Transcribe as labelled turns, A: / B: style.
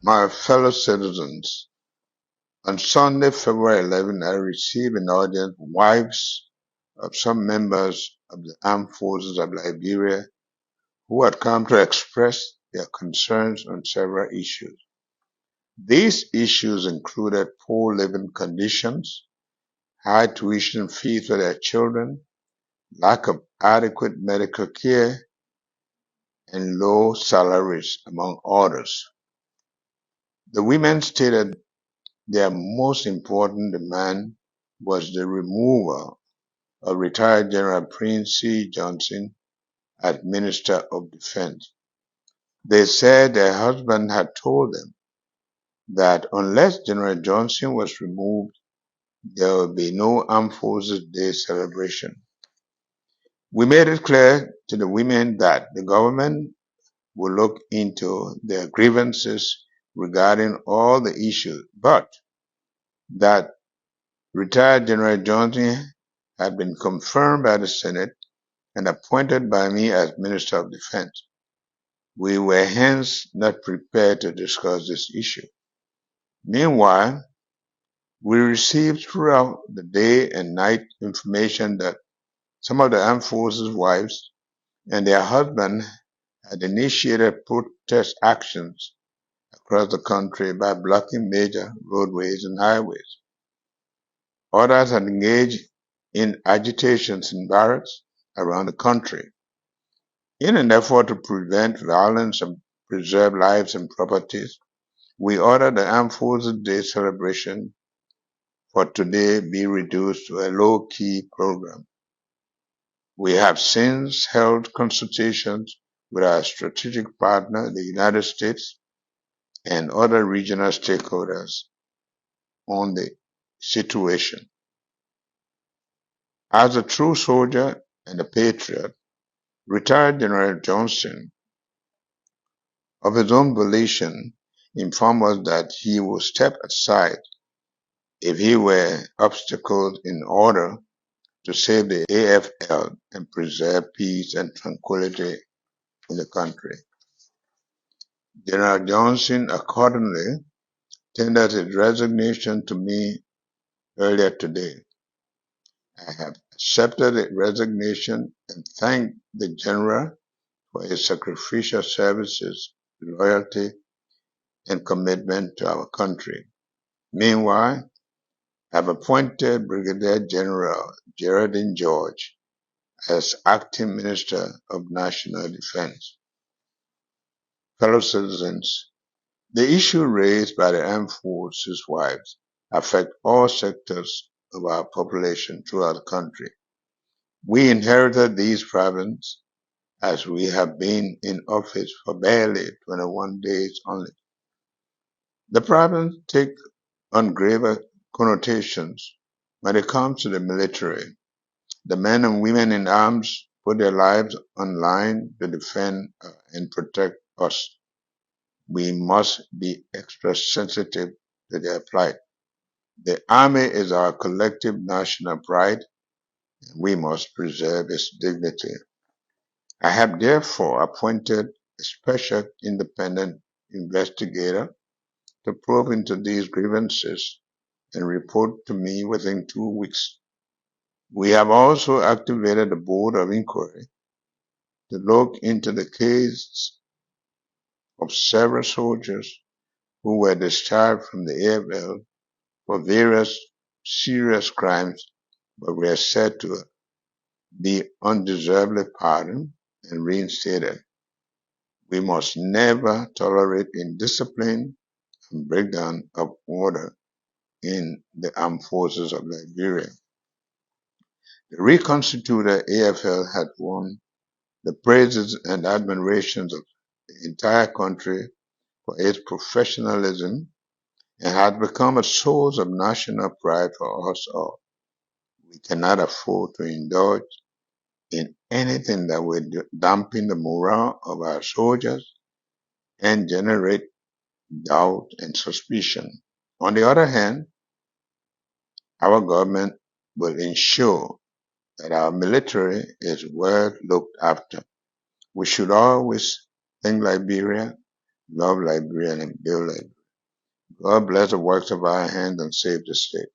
A: My fellow citizens, on Sunday, February 11, I received an audience from wives of some members of the armed forces of Liberia who had come to express their concerns on several issues. These issues included poor living conditions, high tuition fees for their children, lack of adequate medical care, and low salaries, among others. The women stated their most important demand was the removal of retired General Prince C. Johnson as Minister of Defense. They said their husband had told them that unless General Johnson was removed, there would be no Armed Forces Day celebration. We made it clear to the women that the government will look into their grievances regarding all the issues, but that retired General Johnson had been confirmed by the Senate and appointed by me as Minister of Defense. We were hence not prepared to discuss this issue. Meanwhile, we received throughout the day and night information that some of the armed forces wives and their husbands had initiated protest actions across the country by blocking major roadways and highways. Others had engaged in agitations in barracks around the country. In an effort to prevent violence and preserve lives and properties, we ordered the Armed Forces Day celebration for today be reduced to a low-key program. We have since held consultations with our strategic partner, the United States, and other regional stakeholders on the situation. As a true soldier and a patriot, retired General Johnson, of his own volition, informed us that he would step aside if he were obstacled in order to save the AFL and preserve peace and tranquility in the country. General Johnson accordingly tendered his resignation to me earlier today. I have accepted the resignation and thanked the General for his sacrificial services, loyalty, and commitment to our country. Meanwhile, I have appointed Brigadier General Geraldine George as Acting Minister of National Defense. Fellow citizens, the issue raised by the armed forces wives affect all sectors of our population throughout the country. We inherited these problems as we have been in office for barely 21 days only. The problems take on graver connotations when it comes to the military. The men and women in arms put their lives on line to defend and protect us. We must be extra sensitive to their plight. The Army is our collective national pride, and we must preserve its dignity. I have therefore appointed a special independent investigator to probe into these grievances and report to me within 2 weeks. We have also activated a board of inquiry to look into the case of several soldiers who were discharged from the AFL for various serious crimes but were said to be undeservedly pardoned and reinstated. We must never tolerate indiscipline and breakdown of order in the armed forces of Liberia. The reconstituted AFL had won the praises and admirations of the entire country for its professionalism and had become a source of national pride for us all. We cannot afford to indulge in anything that will dampen the morale of our soldiers and generate doubt and suspicion. On the other hand, our government will ensure that our military is well looked after. We should always think Liberia, love Liberia, and build Liberia. God bless the works of our hands and save the state.